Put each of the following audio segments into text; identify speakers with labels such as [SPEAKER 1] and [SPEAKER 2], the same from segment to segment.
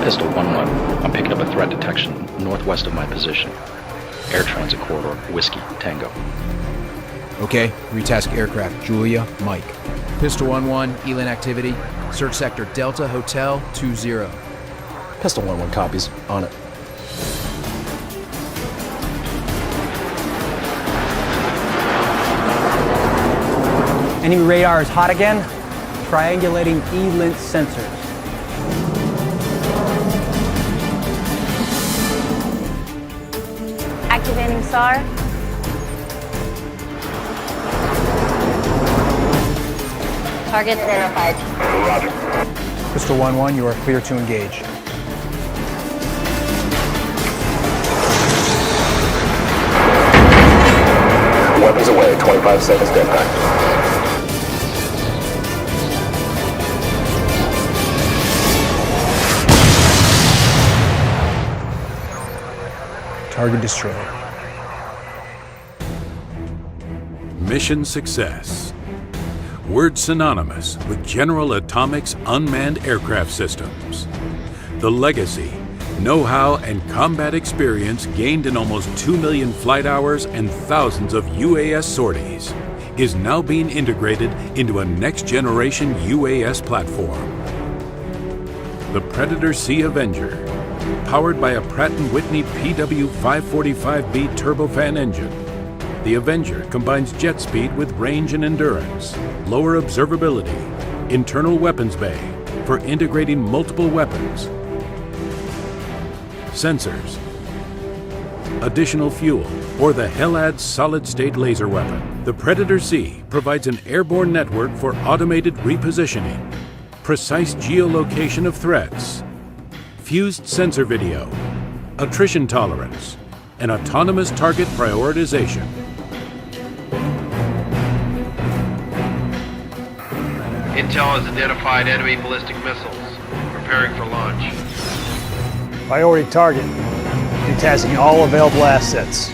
[SPEAKER 1] Pistol 1-1. I'm picking up a threat detection northwest of my position. Air transit corridor, Whiskey, Tango.
[SPEAKER 2] Okay, retask aircraft, Julia, Mike. Pistol 1-1, ELIN activity. Search sector Delta Hotel 20.
[SPEAKER 3] Pistol 1-1 copies. On it.
[SPEAKER 4] Enemy radar is hot again. Triangulating ELIN sensors.
[SPEAKER 5] Activating SAR. Target identified.
[SPEAKER 6] Roger.
[SPEAKER 4] Pistol 1-1, you are clear to engage.
[SPEAKER 6] Weapons away, 25 seconds to impact.
[SPEAKER 4] Target destroyed.
[SPEAKER 7] Mission success. Word synonymous with General Atomics unmanned aircraft systems. The legacy, know-how, and combat experience gained in almost 2 million flight hours and thousands of UAS sorties is now being integrated into a next-generation UAS platform. The Predator C Avenger, powered by a Pratt & Whitney PW545B turbofan engine. The Avenger combines jet speed with range and endurance, lower observability, internal weapons bay for integrating multiple weapons, sensors, additional fuel, or the HELAD solid-state laser weapon. The Predator C provides an airborne network for automated repositioning, precise geolocation of threats, fused sensor video, attrition tolerance, and autonomous target prioritization.
[SPEAKER 8] Intel has identified enemy ballistic missiles, preparing for launch.
[SPEAKER 9] Priority target. Detasking all available assets.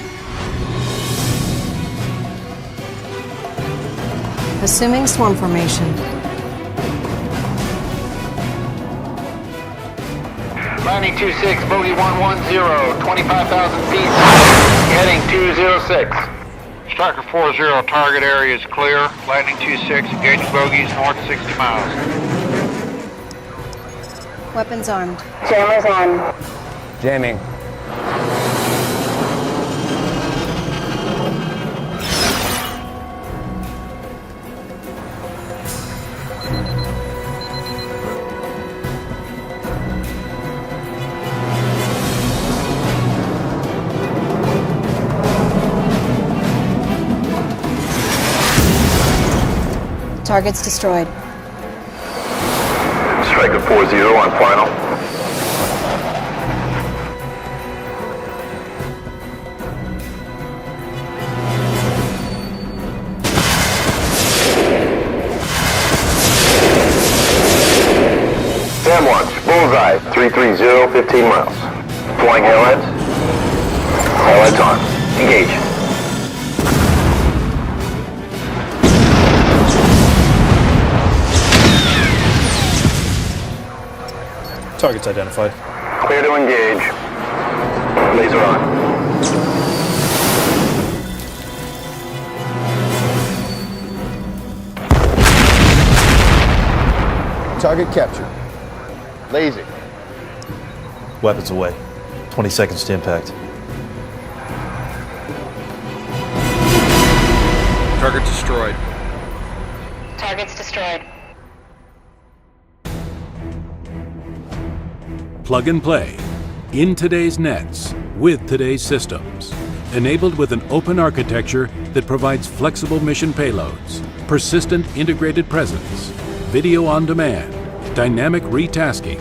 [SPEAKER 10] Assuming swarm formation.
[SPEAKER 8] Landing 26, bogey 110, 25,000 feet, heading 206. Striker 40, target area is clear. Landing 26, engaging bogeys north 60 miles.
[SPEAKER 10] Weapons armed.
[SPEAKER 5] Jammers on.
[SPEAKER 4] Jamming.
[SPEAKER 10] Targets destroyed.
[SPEAKER 6] Striker 40 on final. SAM launch, bullseye, 330, 15 miles. Flying HELADs. HELADs on. Engage.
[SPEAKER 3] Targets identified.
[SPEAKER 6] Clear to engage. Laser on.
[SPEAKER 11] Target captured. Lazy.
[SPEAKER 3] Weapons away. 20 seconds to impact.
[SPEAKER 8] Target destroyed.
[SPEAKER 5] Targets destroyed.
[SPEAKER 7] Plug and play, in today's nets, with today's systems. Enabled with an open architecture that provides flexible mission payloads, persistent integrated presence, video on demand, dynamic retasking,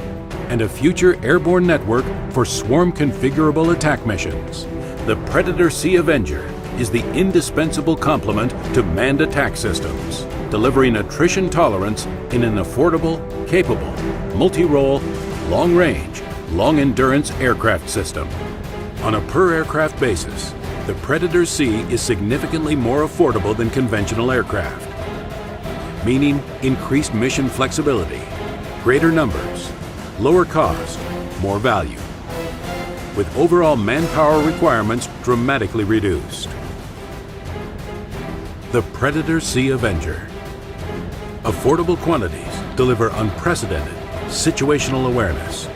[SPEAKER 7] and a future airborne network for swarm configurable attack missions. The Predator C Avenger is the indispensable complement to manned attack systems, delivering attrition tolerance in an affordable, capable, multi-role, long-range, long-endurance aircraft system. On a per-aircraft basis, the Predator C is significantly more affordable than conventional aircraft, meaning increased mission flexibility, greater numbers, lower cost, more value, with overall manpower requirements dramatically reduced. The Predator Sea Avenger. Affordable quantities deliver unprecedented situational awareness,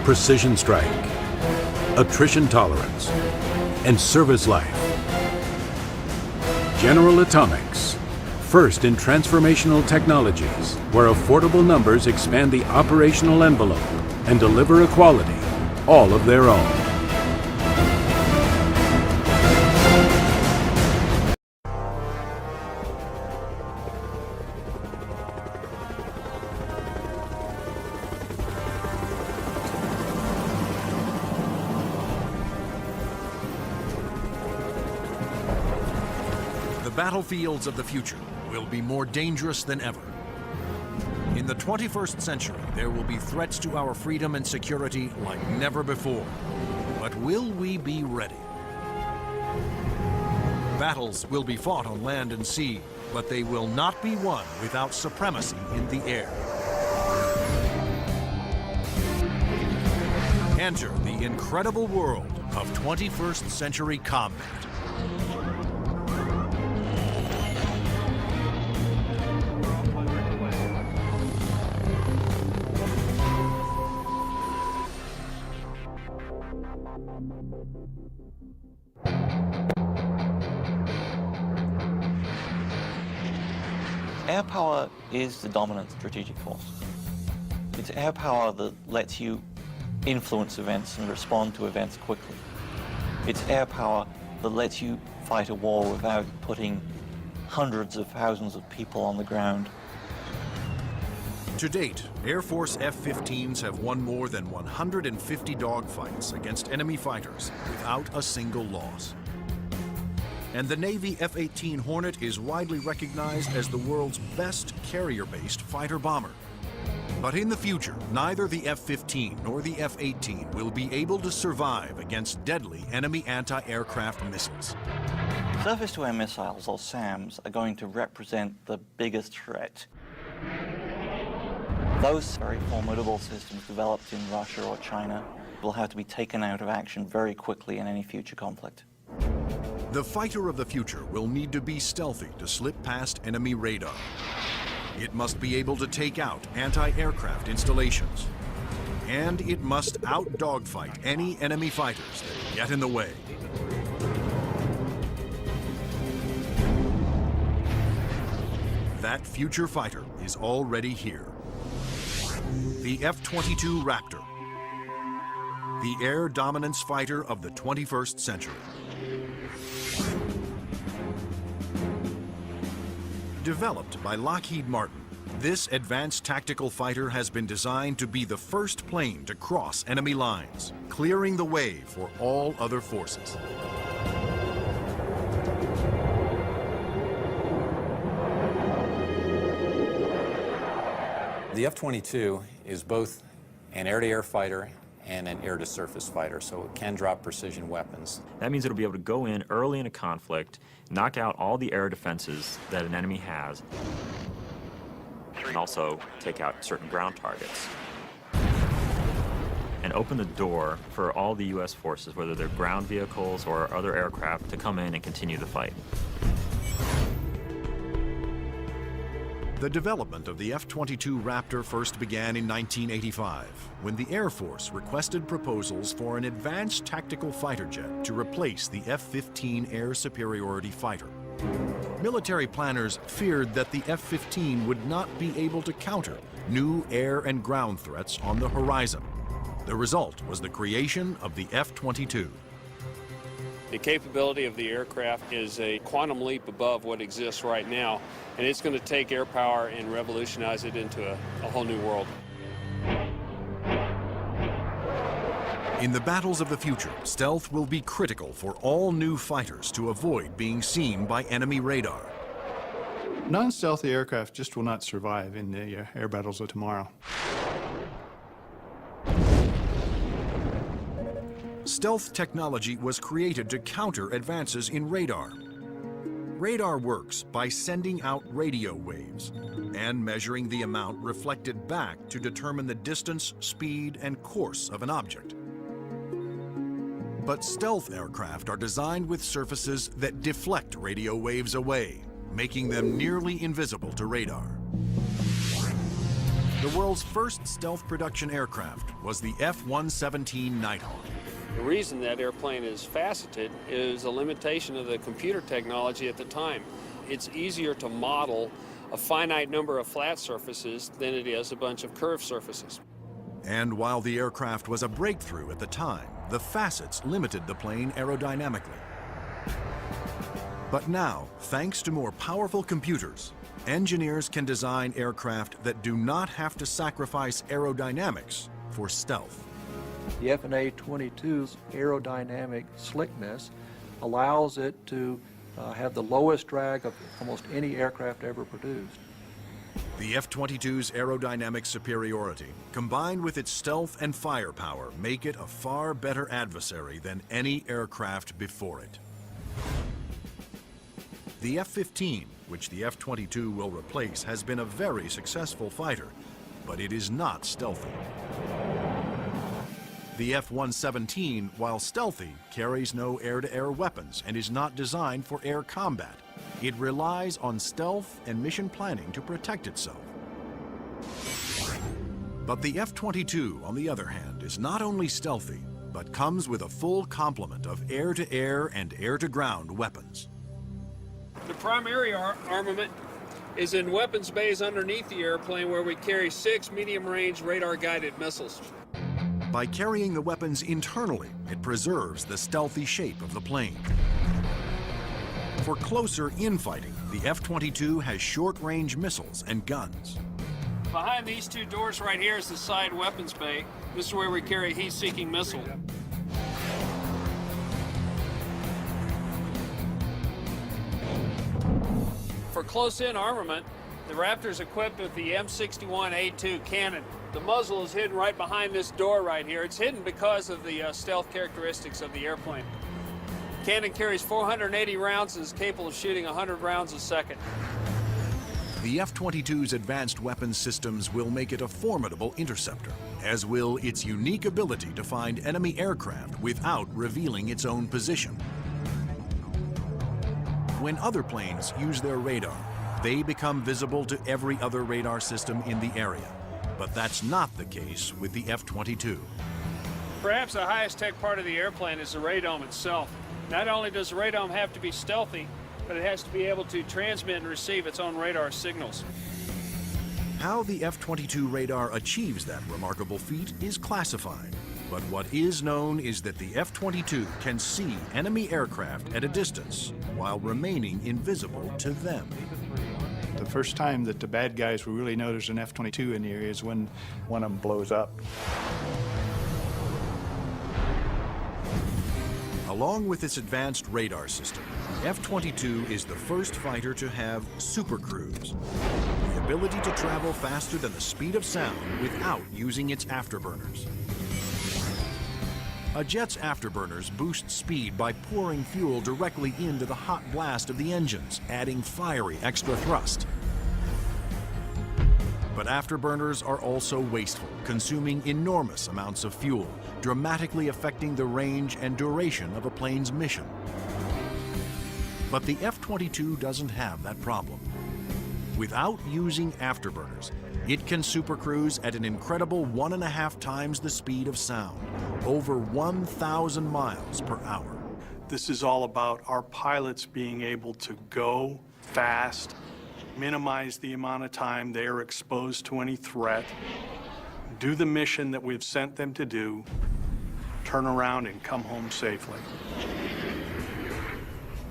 [SPEAKER 7] precision strike, attrition tolerance, and service life. General Atomics, first in transformational technologies where affordable numbers expand the operational envelope and deliver a quality all of their own.
[SPEAKER 12] The battlefields of the future will be more dangerous than ever. In the 21st century, there will be threats to our freedom and security like never before. But will we be ready? Battles will be fought on land and sea, but they will not be won without supremacy in the air. Enter the incredible world of 21st century combat.
[SPEAKER 13] Air power is the dominant strategic force. It's air power that lets you influence events and respond to events quickly. It's air power that lets you fight a war without putting hundreds of thousands of people on the ground.
[SPEAKER 12] To date, Air Force F-15s have won more than 150 dogfights against enemy fighters without a single loss. And the Navy F-18 Hornet is widely recognized as the world's best carrier-based fighter bomber. But in the future, neither the F-15 nor the F-18 will be able to survive against deadly enemy anti-aircraft missiles.
[SPEAKER 13] Surface-to-air missiles, or SAMs, are going to represent the biggest threat. Those very formidable systems developed in Russia or China will have to be taken out of action very quickly in any future conflict.
[SPEAKER 12] The fighter of the future will need to be stealthy to slip past enemy radar. It must be able to take out anti-aircraft installations. And it must out-dogfight any enemy fighters that get in the way. That future fighter is already here. The F-22 Raptor, the air dominance fighter of the 21st century. Developed by Lockheed Martin, this advanced tactical fighter has been designed to be the first plane to cross enemy lines, clearing the way for all other forces.
[SPEAKER 14] The F-22 is both an air-to-air fighter and an air-to-surface fighter, so it can drop precision weapons.
[SPEAKER 15] That means it'll be able to go in early in a conflict, knock out all the air defenses that an enemy has, and also take out certain ground targets. And open the door for all the U.S. forces, whether they're ground vehicles or other aircraft, to come in and continue the fight.
[SPEAKER 12] The development of the F-22 Raptor first began in 1985, when the Air Force requested proposals for an advanced tactical fighter jet to replace the F-15 air superiority fighter. Military planners feared that the F-15 would not be able to counter new air and ground threats on the horizon. The result was the creation of the F-22.
[SPEAKER 16] The capability of the aircraft is a quantum leap above what exists right now, and it's going to take air power and revolutionize it into a whole new world.
[SPEAKER 12] In the battles of the future, stealth will be critical for all new fighters to avoid being seen by enemy radar.
[SPEAKER 17] Non-stealthy aircraft just will not survive in the air battles of tomorrow.
[SPEAKER 12] Stealth technology was created to counter advances in radar. Radar works by sending out radio waves and measuring the amount reflected back to determine the distance, speed, and course of an object. But stealth aircraft are designed with surfaces that deflect radio waves away, making them nearly invisible to radar. The world's first stealth production aircraft was the F-117 Nighthawk.
[SPEAKER 16] The reason that airplane is faceted is a limitation of the computer technology at the time. It's easier to model a finite number of flat surfaces than it is a bunch of curved surfaces.
[SPEAKER 12] And while the aircraft was a breakthrough at the time, the facets limited the plane aerodynamically. But now, thanks to more powerful computers, engineers can design aircraft that do not have to sacrifice aerodynamics for stealth.
[SPEAKER 18] The FNA-22's aerodynamic slickness allows it to have the lowest drag of almost any aircraft ever produced.
[SPEAKER 12] The F-22's aerodynamic superiority, combined with its stealth and firepower, make it a far better adversary than any aircraft before it. The F-15, which the F-22 will replace, has been a very successful fighter, but it is not stealthy. The F-117, while stealthy, carries no air-to-air weapons and is not designed for air combat. It relies on stealth and mission planning to protect itself. But the F-22, on the other hand, is not only stealthy, but comes with a full complement of air-to-air and air-to-ground weapons.
[SPEAKER 16] The primary armament is in weapons bays underneath the airplane, where we carry 6 medium-range radar-guided missiles.
[SPEAKER 12] By carrying the weapons internally, it preserves the stealthy shape of the plane. For closer infighting, the F-22 has short-range missiles and guns.
[SPEAKER 16] Behind these two doors right here is the side weapons bay. This is where we carry a heat-seeking missile. For close-in armament, the Raptor is equipped with the M61A2 cannon. The muzzle is hidden right behind this door right here. It's hidden because of the stealth characteristics of the airplane. Cannon carries 480 rounds and is capable of shooting 100 rounds a second.
[SPEAKER 12] The F-22's advanced weapons systems will make it a formidable interceptor, as will its unique ability to find enemy aircraft without revealing its own position. When other planes use their radar, they become visible to every other radar system in the area. But that's not the case with the F-22.
[SPEAKER 16] Perhaps the highest tech part of the airplane is the radome itself. Not only does the radome have to be stealthy, but it has to be able to transmit and receive its own radar signals.
[SPEAKER 12] How the F-22 radar achieves that remarkable feat is classified. But what is known is that the F-22 can see enemy aircraft at a distance while remaining invisible to them.
[SPEAKER 17] The first time that the bad guys will really know there's an F-22 in the area is when one of them blows up.
[SPEAKER 12] Along with its advanced radar system, the F-22 is the first fighter to have supercruise, the ability to travel faster than the speed of sound without using its afterburners. A jet's afterburners boost speed by pouring fuel directly into the hot blast of the engines, adding fiery extra thrust. But afterburners are also wasteful, consuming enormous amounts of fuel, dramatically affecting the range and duration of a plane's mission. But the F-22 doesn't have that problem. Without using afterburners, it can supercruise at an incredible 1.5 times the speed of sound, over 1,000 miles per hour.
[SPEAKER 19] This is all about our pilots being able to go fast, minimize the amount of time they are exposed to any threat, do the mission that we've sent them to do, turn around and come home safely.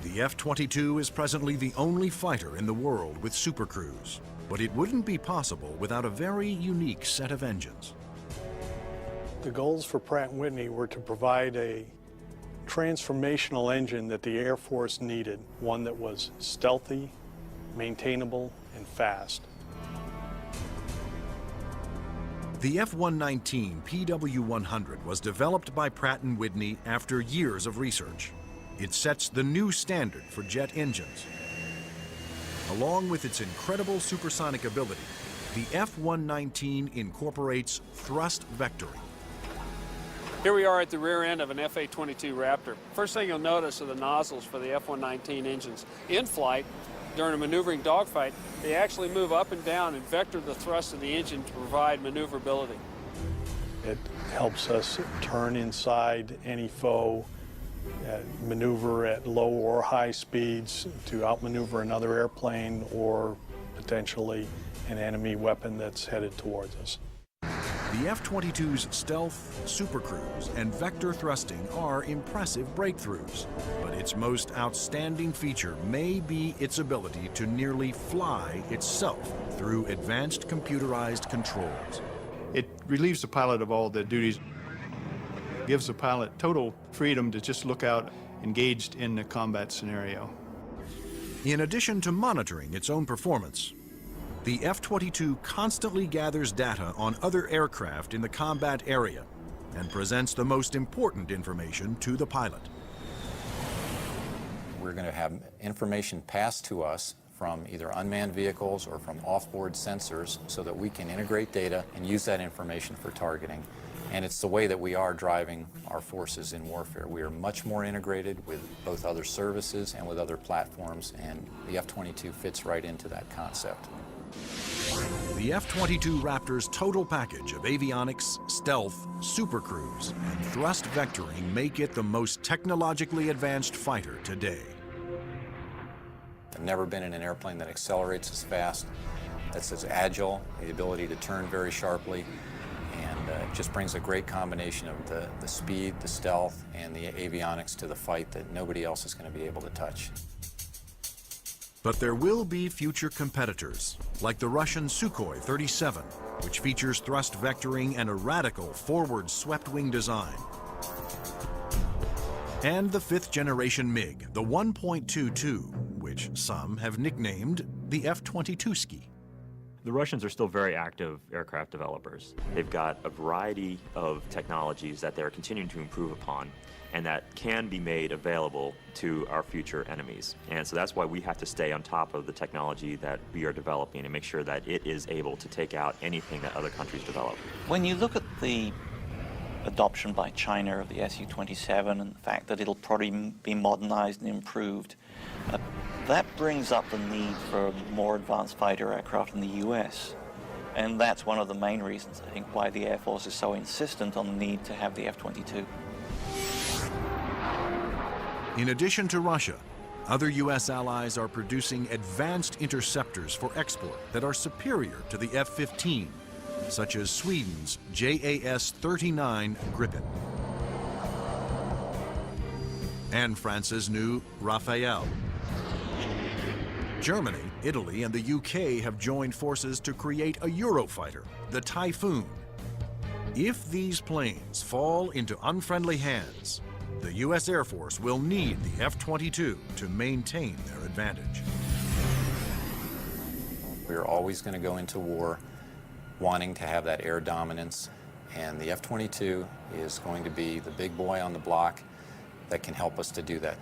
[SPEAKER 12] The F-22 is presently the only fighter in the world with supercruise, but it wouldn't be possible without a very unique set of engines.
[SPEAKER 19] The goals for Pratt & Whitney were to provide a transformational engine that the Air Force needed, one that was stealthy, maintainable, and fast.
[SPEAKER 12] The F-119 PW-100 was developed by Pratt & Whitney after years of research. It sets the new standard for jet engines Along with its incredible supersonic ability, the F-119 incorporates thrust vectoring.
[SPEAKER 16] Here we are at the rear end of an F-A-22 Raptor. First thing you'll notice are the nozzles for the F-119 engines. In flight, during a maneuvering dogfight, they actually move up and down and vector the thrust of the engine to provide maneuverability.
[SPEAKER 19] It helps us turn inside any foe, maneuver at low or high speeds to outmaneuver another airplane or potentially an enemy weapon that's headed towards us.
[SPEAKER 12] The F-22's stealth, supercruise, and vector thrusting are impressive breakthroughs, but its most outstanding feature may be its ability to nearly fly itself through advanced computerized controls.
[SPEAKER 17] It relieves the pilot of all the duties, gives the pilot total freedom to just look out engaged in the combat scenario.
[SPEAKER 12] In addition to monitoring its own performance, the F-22 constantly gathers data on other aircraft in the combat area and presents the most important information to the pilot.
[SPEAKER 14] We're going to have information passed to us from either unmanned vehicles or from off-board sensors so that we can integrate data and use that information for targeting. And it's the way that we are driving our forces in warfare. We are much more integrated with both other services and with other platforms, and the F-22 fits right into that concept.
[SPEAKER 12] The F-22 Raptor's total package of avionics, stealth, supercruise, and thrust vectoring make it the most technologically advanced fighter today.
[SPEAKER 14] I've never been in an airplane that accelerates as fast, that's as agile, the ability to turn very sharply, and it just brings a great combination of the speed, the stealth, and the avionics to the fight that nobody else is going to be able to touch.
[SPEAKER 12] But there will be future competitors, like the Russian Sukhoi 37, which features thrust vectoring and a radical forward swept-wing design. And the fifth-generation MiG, the 1.22, which some have nicknamed the F-22ski.
[SPEAKER 15] The Russians are still very active aircraft developers. They've got a variety of technologies that they're continuing to improve upon and that can be made available to our future enemies. And so that's why we have to stay on top of the technology that we are developing and make sure that it is able to take out anything that other countries develop.
[SPEAKER 13] When you look at the adoption by China of the Su-27 and the fact that it'll probably be modernized and improved, that brings up the need for more advanced fighter aircraft in the US. And that's one of the main reasons, I think, why the Air Force is so insistent on the need to have the F-22.
[SPEAKER 12] In addition to Russia, other U.S. allies are producing advanced interceptors for export that are superior to the F-15, such as Sweden's JAS-39 Gripen and France's new Rafale. Germany, Italy, and the UK have joined forces to create a Eurofighter, the Typhoon. If these planes fall into unfriendly hands, the U.S. Air Force will need the F-22 to maintain their advantage.
[SPEAKER 14] We're always going to go into war wanting to have that air dominance, and the F-22 is going to be the big boy on the block that can help us to do that.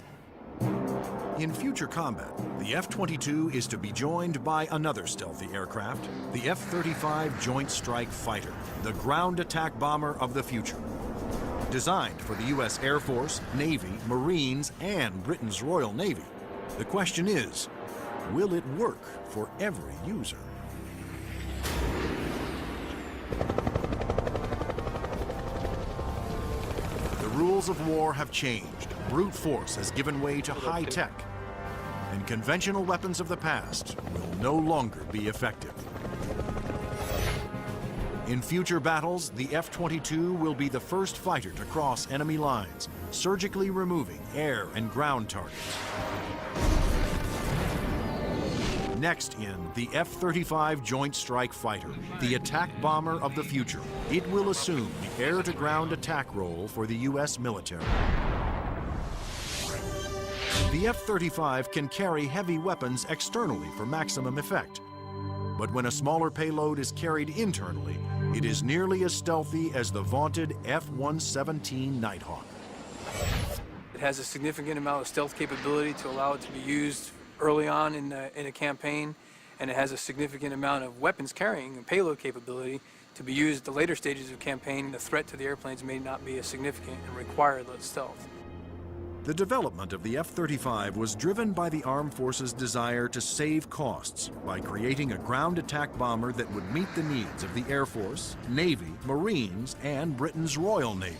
[SPEAKER 12] In future combat, the F-22 is to be joined by another stealthy aircraft, the F-35 Joint Strike Fighter, the ground attack bomber of the future. Designed for the U.S. Air Force, Navy, Marines, and Britain's Royal Navy, the question is, will it work for every user? The rules of war have changed. Brute force has given way to high tech, and conventional weapons of the past will no longer be effective. In future battles, the F-22 will be the first fighter to cross enemy lines, surgically removing air and ground targets. Next in the F-35 Joint Strike Fighter, the attack bomber of the future. It will assume the air-to-ground attack role for the U.S. military. The F-35 can carry heavy weapons externally for maximum effect. But when a smaller payload is carried internally, it is nearly as stealthy as the vaunted F-117 Nighthawk.
[SPEAKER 20] It has a significant amount of stealth capability to allow it to be used
[SPEAKER 4] early on in a campaign, and it has a significant amount of weapons carrying and payload capability to be used at the later stages of campaign. The threat to the airplanes may not be as significant and require less stealth.
[SPEAKER 12] The development of the F-35 was driven by the Armed Forces' desire to save costs by creating a ground attack bomber that would meet the needs of the Air Force, Navy, Marines, and Britain's Royal Navy.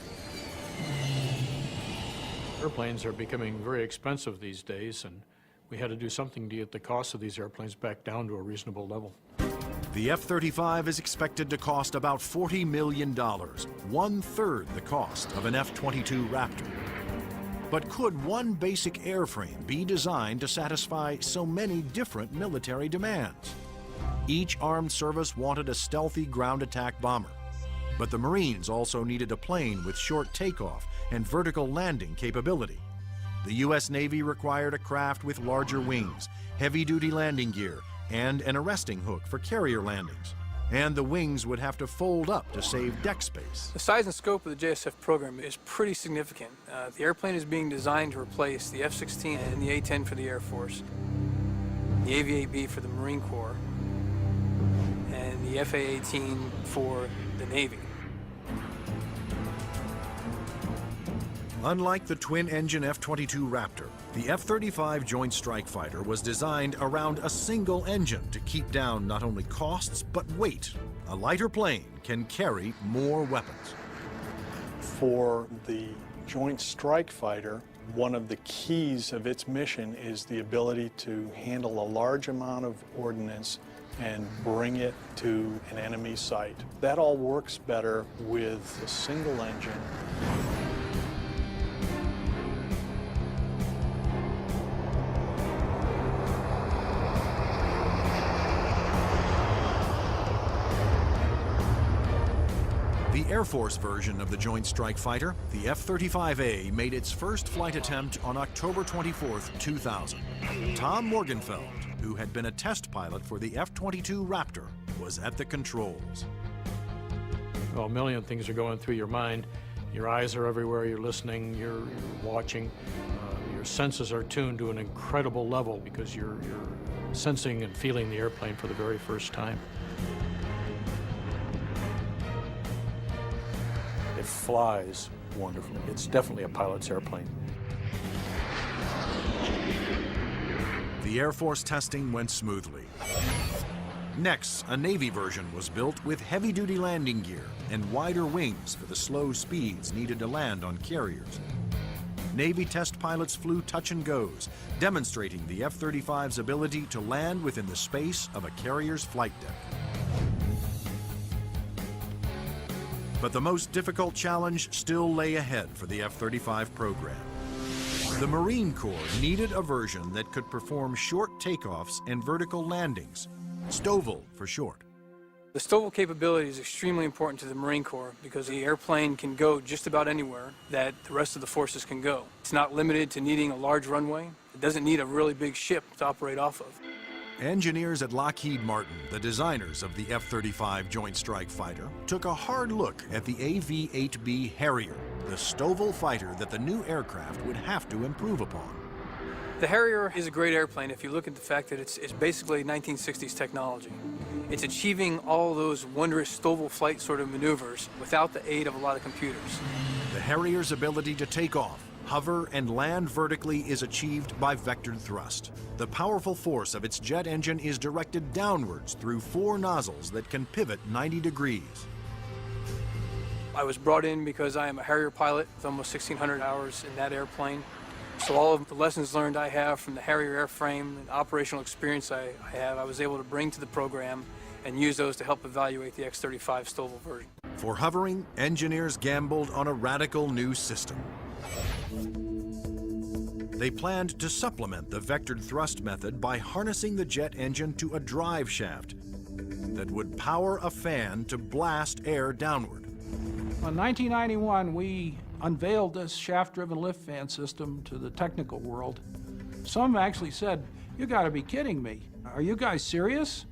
[SPEAKER 20] Airplanes are becoming very expensive these days, and we had to do something to get the cost of these airplanes back down to a reasonable level.
[SPEAKER 12] The F-35 is expected to cost about $40 million, one-third the cost of an F-22 Raptor. But could one basic airframe be designed to satisfy so many different military demands? Each armed service wanted a stealthy ground attack bomber, but the Marines also needed a plane with short takeoff and vertical landing capability. The U.S. Navy required a craft with larger wings, heavy-duty landing gear, and an arresting hook for carrier landings. And the wings would have to fold up to save deck space.
[SPEAKER 4] The size and scope of the JSF program is pretty significant. The airplane is being designed to replace the F-16 and the A-10 for the Air Force, the AV-8B for the Marine Corps, and the FA-18 for the Navy.
[SPEAKER 12] Unlike the twin-engine F-22 Raptor, the F-35 Joint Strike Fighter was designed around a single engine to keep down not only costs, but weight. A lighter plane can carry more weapons.
[SPEAKER 19] For the Joint Strike Fighter, one of the keys of its mission is the ability to handle a large amount of ordnance and bring it to an enemy site. That all works better with a single engine.
[SPEAKER 12] The Air Force version of the Joint Strike Fighter, the F-35A, made its first flight attempt on October 24, 2000. Tom Morgenfeld, who had been a test pilot for the F-22 Raptor, was at the controls.
[SPEAKER 20] Well, a million things are going through your mind. Your eyes are everywhere, you're listening, you're watching. Your senses are tuned to an incredible level because you're sensing and feeling the airplane for the very first time. It flies wonderfully. It's definitely a pilot's airplane.
[SPEAKER 12] The Air Force testing went smoothly. Next, a Navy version was built with heavy-duty landing gear and wider wings for the slow speeds needed to land on carriers. Navy test pilots flew touch and goes, demonstrating the F-35's ability to land within the space of a carrier's flight deck. But the most difficult challenge still lay ahead for the F-35 program. The Marine Corps needed a version that could perform short takeoffs and vertical landings, STOVL for short.
[SPEAKER 4] The STOVL capability is extremely important to the Marine Corps because the airplane can go just about anywhere that the rest of the forces can go. It's not limited to needing a large runway. It doesn't need a really big ship to operate off of.
[SPEAKER 12] Engineers at Lockheed Martin, the designers of the F-35 Joint Strike Fighter, took a hard look at the AV-8B Harrier, the STOVL fighter that the new aircraft would have to improve upon.
[SPEAKER 4] The Harrier is a great airplane if you look at the fact that it's basically 1960s technology. It's achieving all those wondrous STOVL flight sort of maneuvers without the aid of a lot of computers.
[SPEAKER 12] The Harrier's ability to take off, hover, and land vertically is achieved by vectored thrust. The powerful force of its jet engine is directed downwards through 4 nozzles that can pivot 90 degrees.
[SPEAKER 4] I was brought in because I am a Harrier pilot with almost 1,600 hours in that airplane. So all of the lessons learned I have from the Harrier airframe and operational experience I have, I was able to bring to the program and use those to help evaluate the X-35 STOVL version.
[SPEAKER 12] For hovering, engineers gambled on a radical new system. They planned to supplement the vectored thrust method by harnessing the jet engine to a drive shaft that would power a fan to blast air downward.
[SPEAKER 21] In 1991, we unveiled this shaft-driven lift fan system to the technical world. Some actually said, "You gotta be kidding me. Are you guys serious?"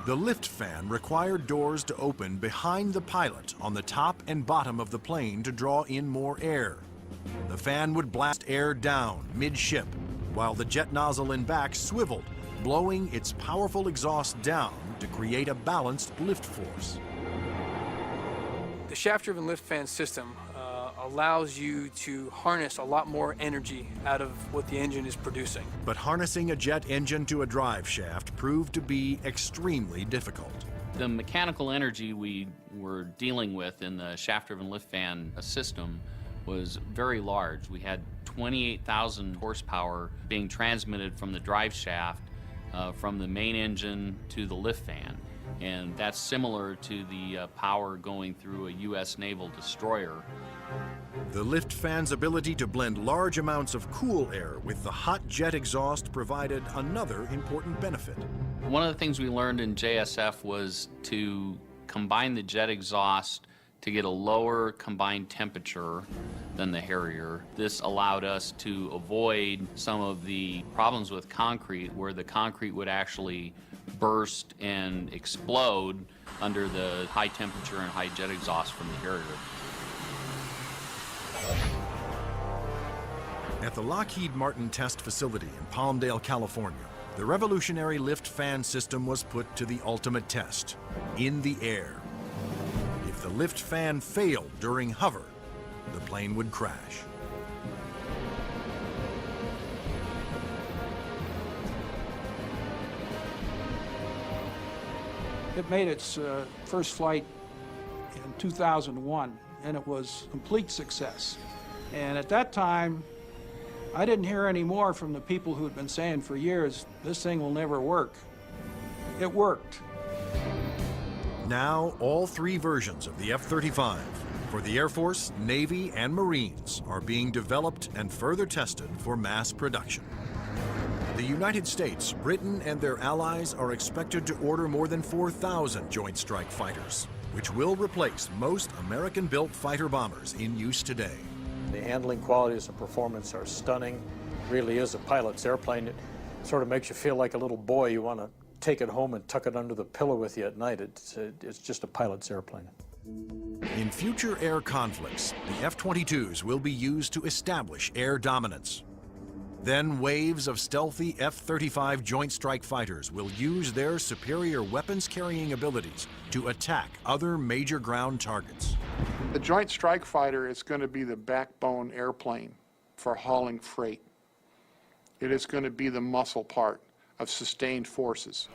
[SPEAKER 12] The lift fan required doors to open behind the pilot on the top and bottom of the plane to draw in more air. The fan would blast air down mid-ship, while the jet nozzle in back swiveled, blowing its powerful exhaust down to create a balanced lift force.
[SPEAKER 4] The shaft-driven lift fan system allows you to harness a lot more energy out of what the engine is producing.
[SPEAKER 12] But harnessing a jet engine to a drive shaft proved to be extremely difficult.
[SPEAKER 1] The mechanical energy we were dealing with in the shaft-driven lift fan system was very large. We had 28,000 horsepower being transmitted from the drive shaft from the main engine to the lift fan. And that's similar to the power going through a U.S. naval destroyer.
[SPEAKER 12] The lift fan's ability to blend large amounts of cool air with the hot jet exhaust provided another important benefit.
[SPEAKER 1] One of the things we learned in JSF was to combine the jet exhaust to get a lower combined temperature than the Harrier. This allowed us to avoid some of the problems with concrete where the concrete would actually burst and explode under the high temperature and high jet exhaust from the Harrier.
[SPEAKER 12] At the Lockheed Martin test facility in Palmdale, California, the revolutionary lift fan system was put to the ultimate test, in the air. If the lift fan failed during hover, the plane would crash.
[SPEAKER 21] It made its first flight in 2001, and it was a complete success. And at that time, I didn't hear any more from the people who had been saying for years, this thing will never work. It worked.
[SPEAKER 12] Now, all three versions of the F-35 for the Air Force, Navy, and Marines are being developed and further tested for mass production. The United States, Britain, and their allies are expected to order more than 4,000 Joint Strike Fighters, which will replace most American-built fighter bombers in use today.
[SPEAKER 18] The handling qualities and performance are stunning. It really is a pilot's airplane. It sort of makes you feel like a little boy. You want to take it home and tuck it under the pillow with you at night. It's just a pilot's airplane.
[SPEAKER 12] In future air conflicts, the F-22s will be used to establish air dominance. Then waves of stealthy F-35 Joint Strike Fighters will use their superior weapons-carrying abilities to attack other major ground targets.
[SPEAKER 22] The Joint Strike Fighter is going to be the backbone airplane for hauling freight. It is going to be the muscle part of sustained forces.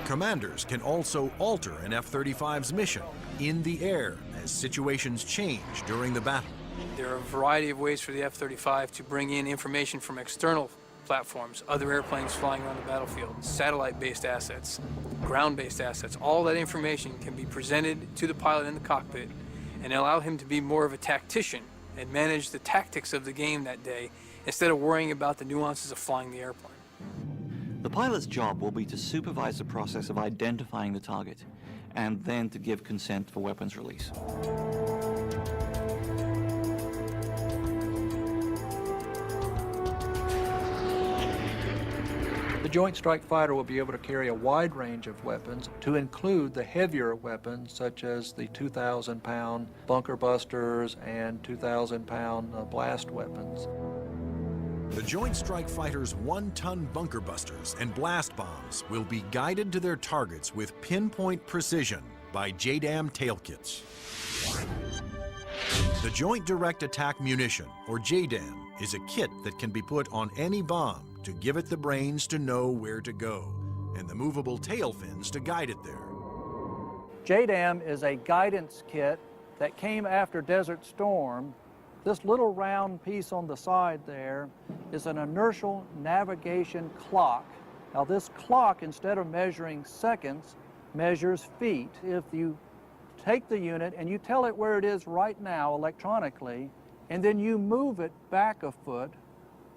[SPEAKER 12] Commanders can also alter an F-35's mission in the air as situations change during the battle.
[SPEAKER 4] There are a variety of ways for the F-35 to bring in information from external platforms, other airplanes flying around the battlefield, satellite-based assets, ground-based assets. All that information can be presented to the pilot in the cockpit and allow him to be more of a tactician and manage the tactics of the game that day instead of worrying about the nuances of flying the airplane.
[SPEAKER 13] The pilot's job will be to supervise the process of identifying the target and then to give consent for weapons release.
[SPEAKER 18] The Joint Strike Fighter will be able to carry a wide range of weapons, to include the heavier weapons such as the 2,000-pound bunker busters and 2,000-pound blast weapons.
[SPEAKER 12] The Joint Strike Fighter's 1-ton bunker busters and blast bombs will be guided to their targets with pinpoint precision by JDAM tail kits. The Joint Direct Attack Munition, or JDAM, is a kit that can be put on any bomb to give it the brains to know where to go, and the movable tail fins to guide it there.
[SPEAKER 18] JDAM is a guidance kit that came after Desert Storm. This little round piece on the side there is an inertial navigation clock. Now this clock, instead of measuring seconds, measures feet. If you take the unit and you tell it where it is right now electronically, and then you move it back a foot,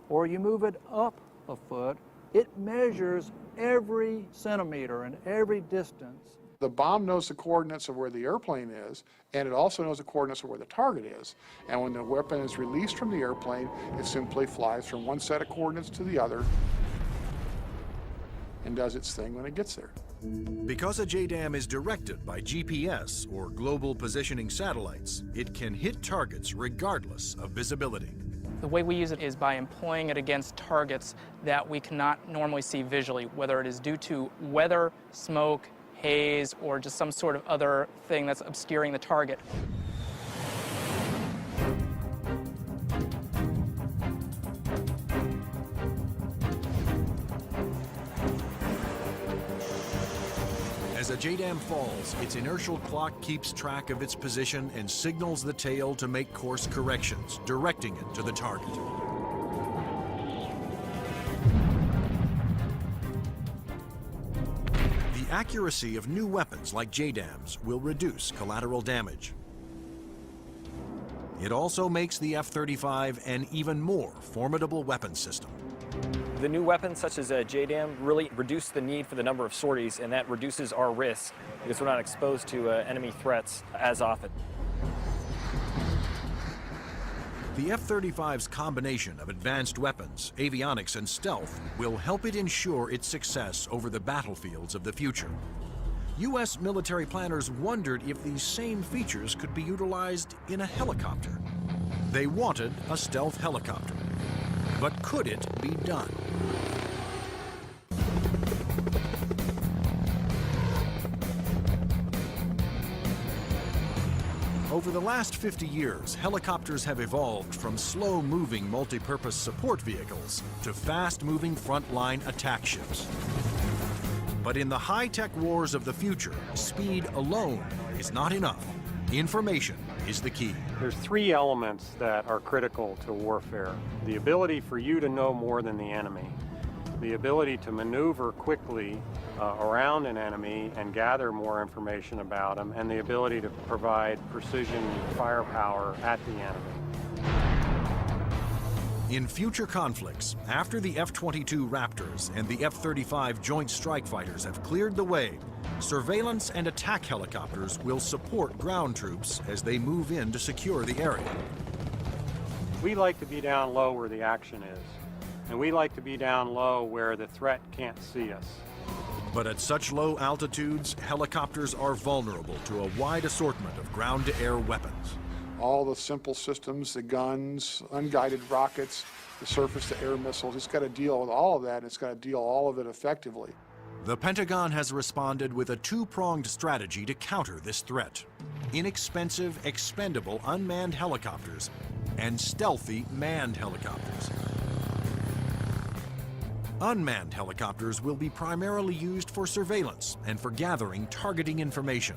[SPEAKER 18] or you move it up a foot, it measures every centimeter and every distance.
[SPEAKER 22] The bomb knows the coordinates of where the airplane is, and it also knows the coordinates of where the target is. And when the weapon is released from the airplane, it simply flies from one set of coordinates to the other and does its thing when it gets there.
[SPEAKER 12] Because a JDAM is directed by GPS, or Global Positioning Satellites, it can hit targets regardless of visibility.
[SPEAKER 2] The way we use it is by employing it against targets that we cannot normally see visually, whether it is due to weather, smoke, haze, or just some sort of other thing that's obscuring the target.
[SPEAKER 12] As a JDAM falls, its inertial clock keeps track of its position and signals the tail to make course corrections, directing it to the target. The accuracy of new weapons like JDAMs will reduce collateral damage. It also makes the F-35 an even more formidable weapon system.
[SPEAKER 9] The new weapons, such as a JDAM, really reduce the need for the number of sorties, and that reduces our risk because we're not exposed to enemy threats as often.
[SPEAKER 12] The F-35's combination of advanced weapons, avionics, and stealth will help it ensure its success over the battlefields of the future. U.S. military planners wondered if these same features could be utilized in a helicopter. They wanted a stealth helicopter. But could it be done? Over the last 50 years, helicopters have evolved from slow-moving multi-purpose support vehicles to fast-moving frontline attack ships. But in the high-tech wars of the future, speed alone is not enough. Information is the key.
[SPEAKER 23] There's three elements that are critical to warfare. The ability for you to know more than the enemy, the ability to maneuver quickly around an enemy and gather more information about them, and the ability to provide precision firepower at the enemy.
[SPEAKER 12] In future conflicts, after the F-22 Raptors and the F-35 Joint Strike Fighters have cleared the way, surveillance and attack helicopters will support ground troops as they move in to secure the area.
[SPEAKER 23] We like to be down low where the action is, and we like to be down low where the threat can't see us.
[SPEAKER 12] But at such low altitudes, helicopters are vulnerable to a wide assortment of ground-to-air weapons.
[SPEAKER 22] All the simple systems, the guns, unguided rockets, the surface-to-air missiles, it's got to deal with all of that, and it's got to deal all of it effectively.
[SPEAKER 12] The Pentagon has responded with a two-pronged strategy to counter this threat: inexpensive, expendable unmanned helicopters and stealthy manned helicopters. Unmanned helicopters will be primarily used for surveillance and for gathering targeting information.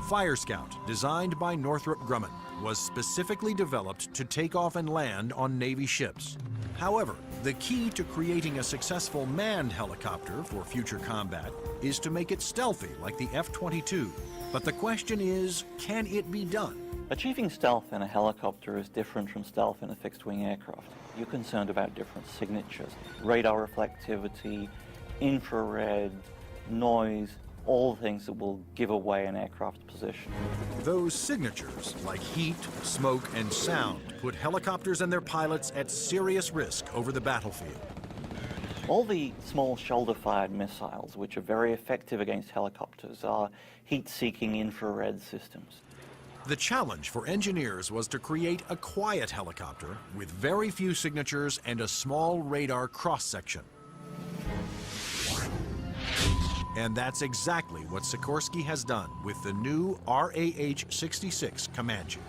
[SPEAKER 12] Fire Scout, designed by Northrop Grumman, was specifically developed to take off and land on Navy ships. However, the key to creating a successful manned helicopter for future combat is to make it stealthy like the F-22. But the question is, can it be done?
[SPEAKER 13] Achieving stealth in a helicopter is different from stealth in a fixed-wing aircraft. You're concerned about different signatures: radar reflectivity, infrared, noise, all things that will give away an aircraft's position.
[SPEAKER 12] Those signatures, like heat, smoke, and sound, put helicopters and their pilots at serious risk over the battlefield.
[SPEAKER 13] All the small shoulder-fired missiles, which are very effective against helicopters, are heat-seeking infrared systems.
[SPEAKER 12] The challenge for engineers was to create a quiet helicopter with very few signatures and a small radar cross-section. And that's exactly what Sikorsky has done with the new RAH-66 Comanche.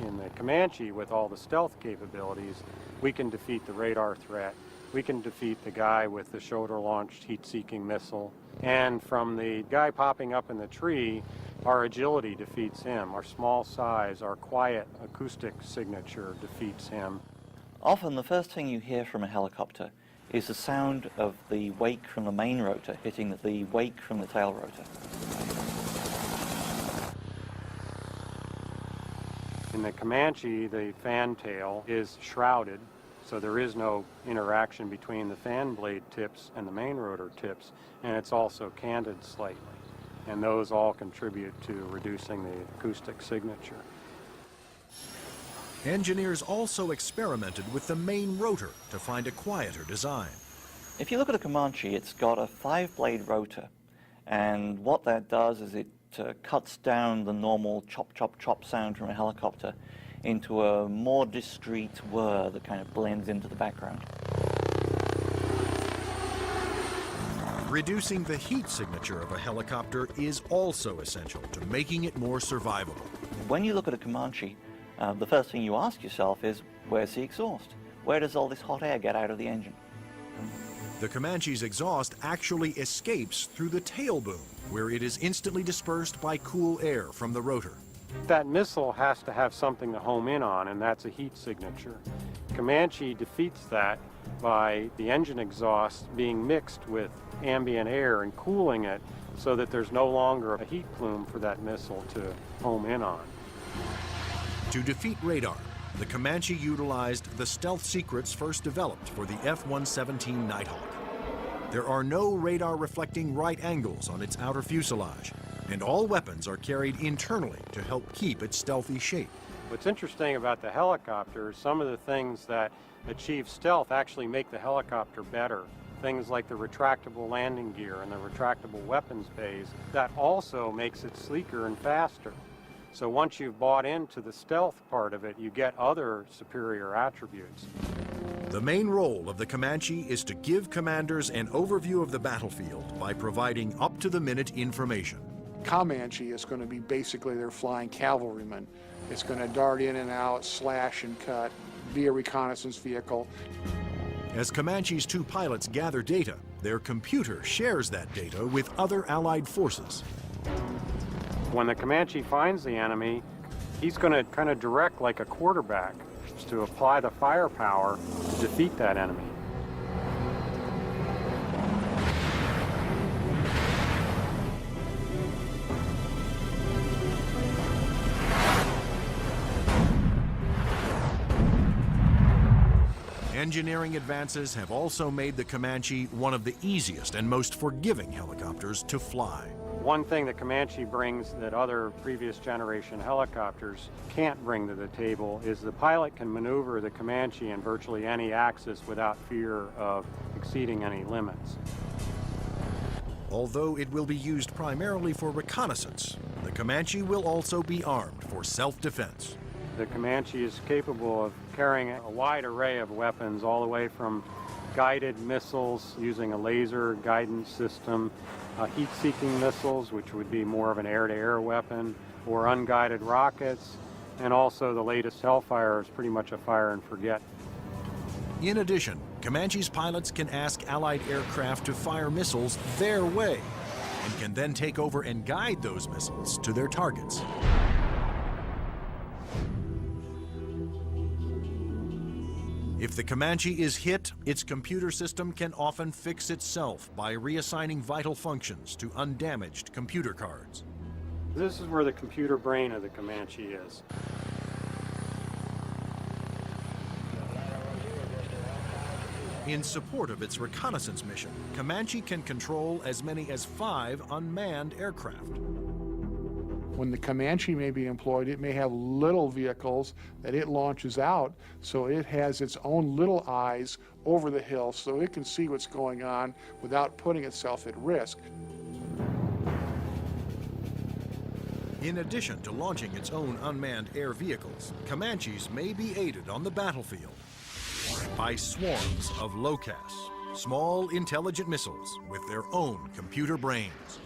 [SPEAKER 23] In the Comanche, with all the stealth capabilities, we can defeat the radar threat. We can defeat the guy with the shoulder-launched heat-seeking missile. And from the guy popping up in the tree, our agility defeats him. Our small size, our quiet acoustic signature defeats him.
[SPEAKER 13] Often the first thing you hear from a helicopter is the sound of the wake from the main rotor hitting the wake from the tail rotor.
[SPEAKER 23] In the Comanche, the fan tail is shrouded, so there is no interaction between the fan blade tips and the main rotor tips, and it's also canted slightly. And those all contribute to reducing the acoustic signature.
[SPEAKER 12] Engineers also experimented with the main rotor to find a quieter design.
[SPEAKER 13] If you look at a Comanche, it's got a 5-blade rotor, and what that does is it cuts down the normal chop, chop, chop sound from a helicopter into a more discreet whir that kind of blends into the background.
[SPEAKER 12] Reducing the heat signature of a helicopter is also essential to making it more survivable.
[SPEAKER 13] When you look at a Comanche, the first thing you ask yourself is, where's the exhaust? Where does all this hot air get out of the engine?
[SPEAKER 12] The Comanche's exhaust actually escapes through the tail boom, where it is instantly dispersed by cool air from the rotor.
[SPEAKER 23] That missile has to have something to home in on, and that's a heat signature. Comanche defeats that by the engine exhaust being mixed with ambient air and cooling it so that there's no longer a heat plume for that missile to home in on.
[SPEAKER 12] To defeat radar, the Comanche utilized the stealth secrets first developed for the F-117 Nighthawk. There are no radar-reflecting right angles on its outer fuselage, and all weapons are carried internally to help keep its stealthy shape.
[SPEAKER 23] What's interesting about the helicopter is some of the things that achieve stealth actually make the helicopter better. Things like the retractable landing gear and the retractable weapons bays, that also makes it sleeker and faster. So once you've bought into the stealth part of it, you get other superior attributes.
[SPEAKER 12] The main role of the Comanche is to give commanders an overview of the battlefield by providing up-to-the-minute information.
[SPEAKER 22] Comanche is going to be basically their flying cavalryman. It's going to dart in and out, slash and cut, be a reconnaissance vehicle.
[SPEAKER 12] As Comanche's two pilots gather data, their computer shares that data with other Allied forces.
[SPEAKER 23] When the Comanche finds the enemy, he's going to kind of direct like a quarterback to apply the firepower to defeat that enemy.
[SPEAKER 12] Engineering advances have also made the Comanche one of the easiest and most forgiving helicopters to fly.
[SPEAKER 23] One thing that Comanche brings that other previous generation helicopters can't bring to the table is the pilot can maneuver the Comanche in virtually any axis without fear of exceeding any limits.
[SPEAKER 12] Although it will be used primarily for reconnaissance, the Comanche will also be armed for self-defense.
[SPEAKER 23] The Comanche is capable of carrying a wide array of weapons, all the way from guided missiles using a laser guidance system, heat-seeking missiles, which would be more of an air-to-air weapon, or unguided rockets, and also the latest Hellfire is pretty much a fire and forget.
[SPEAKER 12] In addition, Comanche's pilots can ask Allied aircraft to fire missiles their way, and can then take over and guide those missiles to their targets. If the Comanche is hit, its computer system can often fix itself by reassigning vital functions to undamaged computer cards.
[SPEAKER 23] This is where the computer brain of the Comanche is.
[SPEAKER 12] In support of its reconnaissance mission, Comanche can control as many as 5 unmanned aircraft.
[SPEAKER 22] When the Comanche may be employed, it may have little vehicles that it launches out, so it has its own little eyes over the hill so it can see what's going on without putting itself at risk.
[SPEAKER 12] In addition to launching its own unmanned air vehicles, Comanches may be aided on the battlefield by swarms of LOCAS, small intelligent missiles with their own computer brains.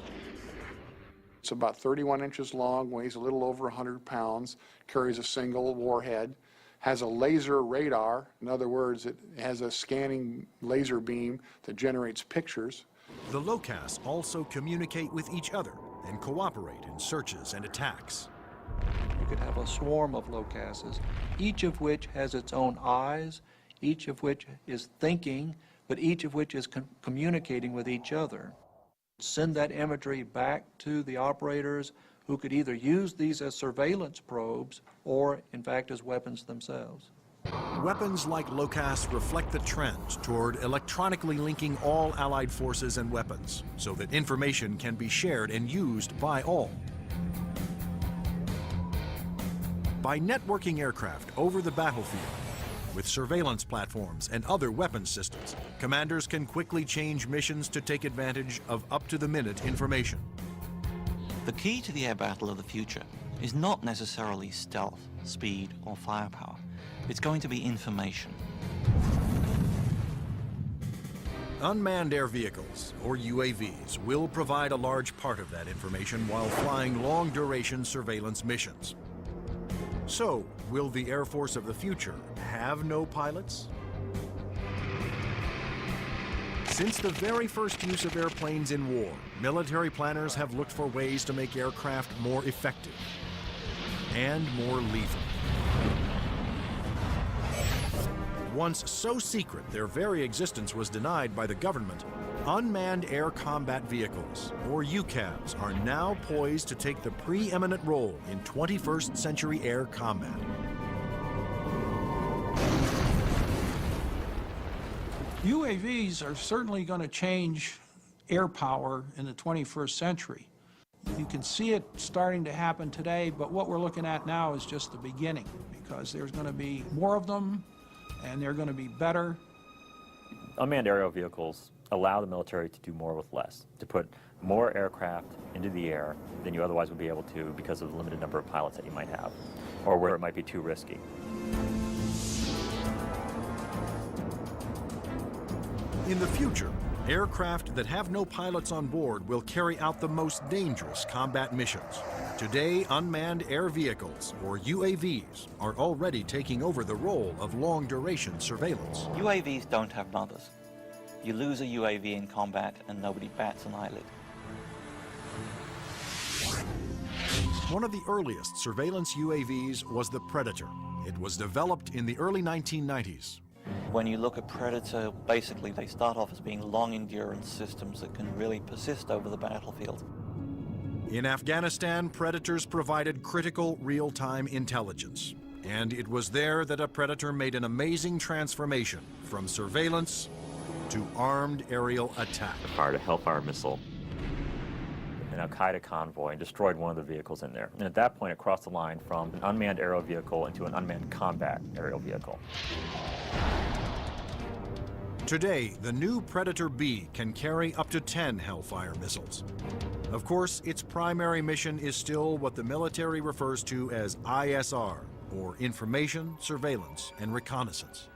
[SPEAKER 22] It's about 31 inches long, weighs a little over 100 pounds, carries a single warhead, has a laser radar. In other words, it has a scanning laser beam that generates pictures.
[SPEAKER 12] The LOCAS also communicate with each other and cooperate in searches and attacks.
[SPEAKER 18] You could have a swarm of LOCASes, each of which has its own eyes, each of which is thinking, but each of which is communicating with each other. Send that imagery back to the operators who could either use these as surveillance probes or, in fact, as weapons themselves.
[SPEAKER 12] Weapons like LOCAS reflect the trend toward electronically linking all Allied forces and weapons so that information can be shared and used by all. By networking aircraft over the battlefield, with surveillance platforms and other weapons systems, commanders can quickly change missions to take advantage of up-to-the-minute information.
[SPEAKER 13] The key to the air battle of the future is not necessarily stealth, speed, or firepower. It's going to be information.
[SPEAKER 12] Unmanned air vehicles, or UAVs, will provide a large part of that information while flying long-duration surveillance missions. So, will the Air Force of the future have no pilots? Since the very first use of airplanes in war, military planners have looked for ways to make aircraft more effective and more lethal. Once so secret their very existence was denied by the government, unmanned air combat vehicles, or UCAVs, are now poised to take the preeminent role in 21st century air combat.
[SPEAKER 21] UAVs are certainly going to change air power in the 21st century. You can see it starting to happen today, but what we're looking at now is just the beginning, because there's going to be more of them, and they're going to be better.
[SPEAKER 15] Unmanned aerial vehicles allow the military to do more with less, to put more aircraft into the air than you otherwise would be able to because of the limited number of pilots that you might have, or where it might be too risky.
[SPEAKER 12] In the future, aircraft that have no pilots on board will carry out the most dangerous combat missions. Today, unmanned air vehicles, or UAVs, are already taking over the role of long-duration surveillance.
[SPEAKER 13] UAVs don't have mothers. You lose a UAV in combat and nobody bats an eyelid.
[SPEAKER 12] One of the earliest surveillance UAVs was the Predator. It was developed in the early 1990s.
[SPEAKER 13] When you look at Predator, basically they start off as being long-endurance systems that can really persist over the battlefield.
[SPEAKER 12] In Afghanistan, Predators provided critical real-time intelligence. And it was there that a Predator made an amazing transformation from surveillance to armed aerial attack.
[SPEAKER 15] Fired a Hellfire missile, an Al-Qaeda convoy, and destroyed one of the vehicles in there. And at that point, it crossed the line from an unmanned aerial vehicle into an unmanned combat aerial vehicle.
[SPEAKER 12] Today, the new Predator B can carry up to 10 Hellfire missiles. Of course, its primary mission is still what the military refers to as ISR, or Information, Surveillance, and Reconnaissance.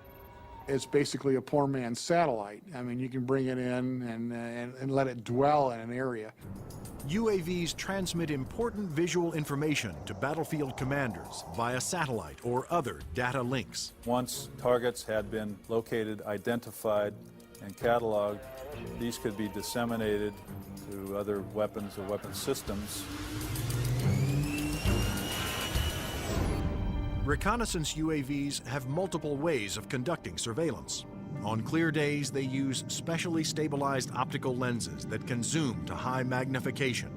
[SPEAKER 22] It's basically a poor man's satellite. I mean, you can bring it in and let it dwell in an area.
[SPEAKER 12] UAVs transmit important visual information to battlefield commanders via satellite or other data links.
[SPEAKER 6] Once targets had been located, identified, and cataloged, these could be disseminated to other weapons or weapon systems.
[SPEAKER 12] Reconnaissance UAVs have multiple ways of conducting surveillance. On clear days, they use specially stabilized optical lenses that can zoom to high magnification.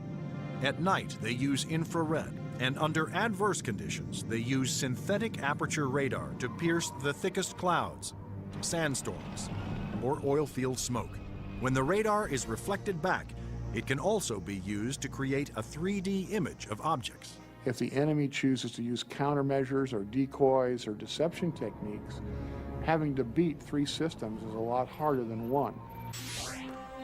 [SPEAKER 12] At night, they use infrared, and under adverse conditions, they use synthetic aperture radar to pierce the thickest clouds, sandstorms, or oil field smoke. When the radar is reflected back, it can also be used to create a 3D image of objects.
[SPEAKER 22] If the enemy chooses to use countermeasures or decoys or deception techniques, having to beat 3 systems is a lot harder than 1.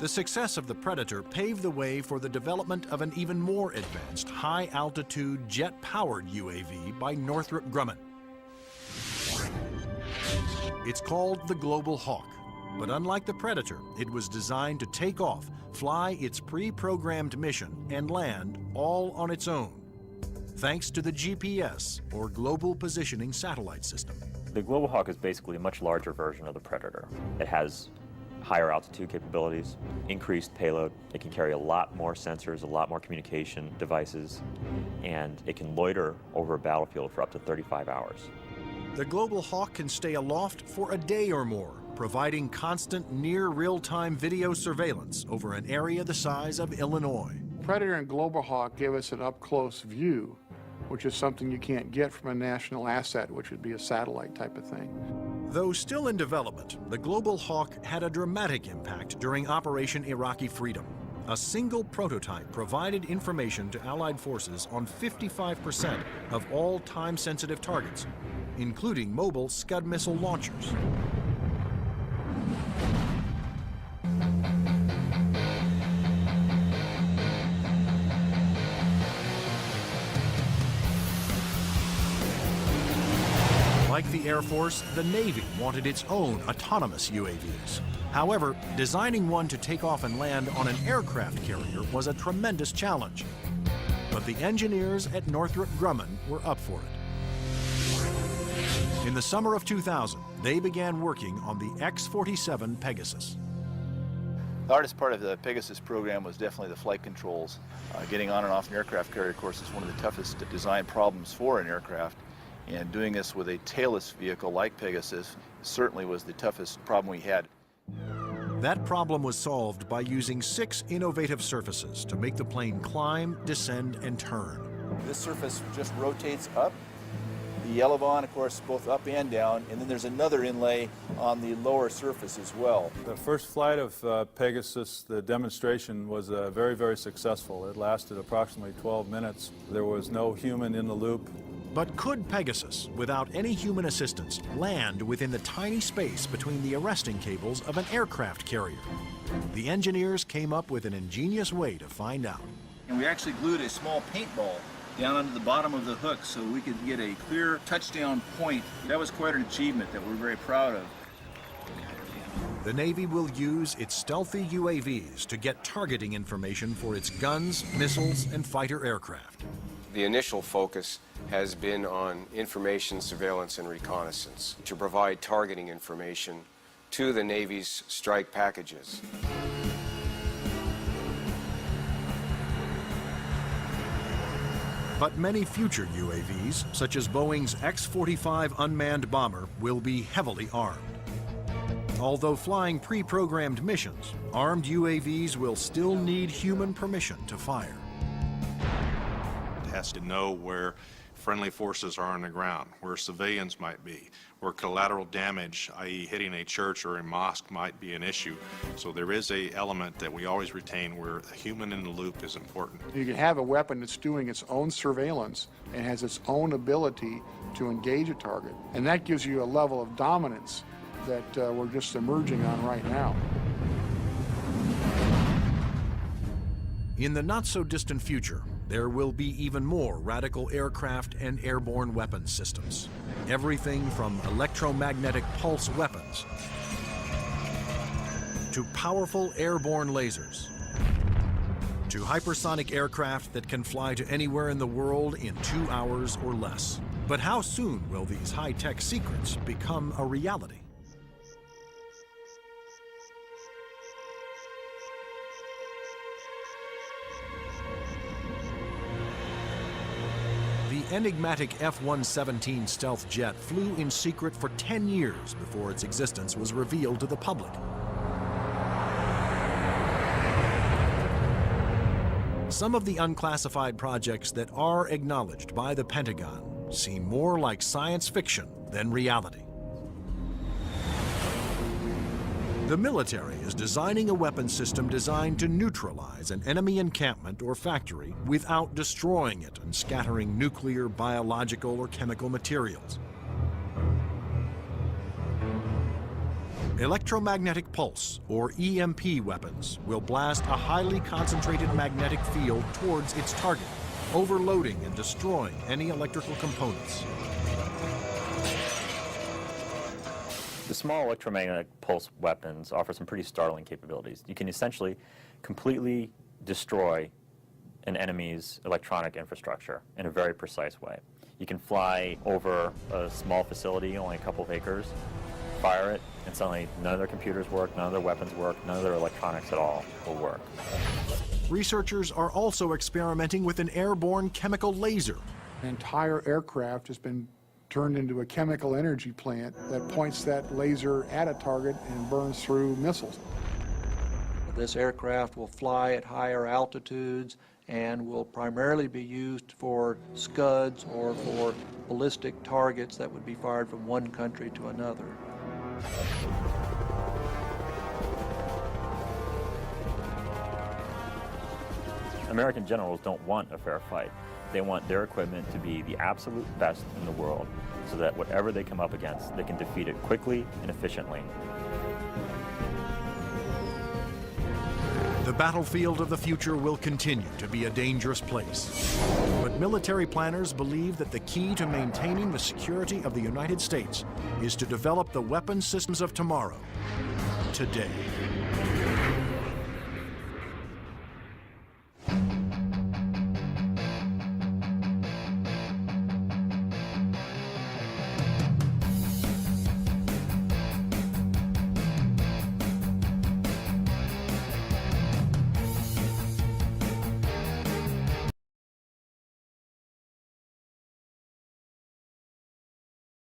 [SPEAKER 12] The success of the Predator paved the way for the development of an even more advanced high-altitude jet-powered UAV by Northrop Grumman. It's called the Global Hawk, but unlike the Predator, it was designed to take off, fly its pre-programmed mission, and land all on its own, thanks to the GPS, or Global Positioning Satellite System.
[SPEAKER 15] The Global Hawk is basically a much larger version of the Predator. It has higher altitude capabilities, increased payload. It can carry a lot more sensors, a lot more communication devices, and it can loiter over a battlefield for up to 35 hours.
[SPEAKER 12] The Global Hawk can stay aloft for a day or more, providing constant near real-time video surveillance over an area the size of Illinois.
[SPEAKER 22] Predator and Global Hawk give us an up-close view, which is something you can't get from a national asset, which would be a satellite type of thing.
[SPEAKER 12] Though still in development, the Global Hawk had a dramatic impact during Operation Iraqi Freedom. A single prototype provided information to Allied forces on 55% of all time-sensitive targets, including mobile Scud missile launchers. the Air Force, the Navy wanted its own autonomous UAVs. However, designing one to take off and land on an aircraft carrier was a tremendous challenge. But the engineers at Northrop Grumman were up for it. In the summer of 2000, they began working on the X-47 Pegasus.
[SPEAKER 3] The hardest part of the Pegasus program was definitely the flight controls. Getting on and off an aircraft carrier, of course, is one of the toughest design problems for an aircraft. And doing this with a tailless vehicle like Pegasus certainly was the toughest problem we had.
[SPEAKER 12] That problem was solved by using 6 innovative surfaces to make the plane climb, descend, and turn.
[SPEAKER 3] This surface just rotates up. The elevon, of course, both up and down, and then there's another inlay on the lower surface as well.
[SPEAKER 6] The first flight of Pegasus, the demonstration was very, very successful. It lasted approximately 12 minutes. There was no human in the loop.
[SPEAKER 12] But could Pegasus, without any human assistance, land within the tiny space between the arresting cables of an aircraft carrier? The engineers came up with an ingenious way to find out.
[SPEAKER 3] And we actually glued a small paintball down onto the bottom of the hook so we could get a clear touchdown point. That was quite an achievement that we're very proud of.
[SPEAKER 12] The Navy will use its stealthy UAVs to get targeting information for its guns, missiles, and fighter aircraft.
[SPEAKER 10] The initial focus has been on information, surveillance, and reconnaissance to provide targeting information to the Navy's strike packages.
[SPEAKER 12] But many future UAVs, such as Boeing's X-45 unmanned bomber, will be heavily armed. Although flying pre-programmed missions, armed UAVs will still need human permission to fire.
[SPEAKER 11] It has to know where friendly forces are on the ground, where civilians might be, where collateral damage, i.e. hitting a church or a mosque, might be an issue. So there is an element that we always retain where the human in the loop is important.
[SPEAKER 22] You can have a weapon that's doing its own surveillance and has its own ability to engage a target. And that gives you a level of dominance that we're just emerging on right now.
[SPEAKER 12] In the not-so-distant future, there will be even more radical aircraft and airborne weapons systems. Everything from electromagnetic pulse weapons to powerful airborne lasers to hypersonic aircraft that can fly to anywhere in the world in 2 hours or less. But how soon will these high-tech secrets become a reality? The enigmatic F-117 stealth jet flew in secret for 10 years before its existence was revealed to the public. Some of the unclassified projects that are acknowledged by the Pentagon seem more like science fiction than reality. The military is designing a weapon system designed to neutralize an enemy encampment or factory without destroying it and scattering nuclear, biological, or chemical materials. Electromagnetic pulse, or EMP weapons, will blast a highly concentrated magnetic field towards its target, overloading and destroying any electrical components.
[SPEAKER 15] The small electromagnetic pulse weapons offer some pretty startling capabilities. You can essentially completely destroy an enemy's electronic infrastructure in a very precise way. You can fly over a small facility, only a couple of acres, fire it, and suddenly none of their computers work, none of their weapons work, none of their electronics at all will work.
[SPEAKER 12] Researchers are also experimenting with an airborne chemical laser.
[SPEAKER 22] An entire aircraft has been turned into a chemical energy plant that points that laser at a target and burns through missiles.
[SPEAKER 18] This aircraft will fly at higher altitudes and will primarily be used for Scuds or for ballistic targets that would be fired from one country to another.
[SPEAKER 15] American generals don't want a fair fight. They want their equipment to be the absolute best in the world so that whatever they come up against, they can defeat it quickly and efficiently.
[SPEAKER 12] The battlefield of the future will continue to be a dangerous place. But military planners believe that the key to maintaining the security of the United States is to develop the weapon systems of tomorrow, today.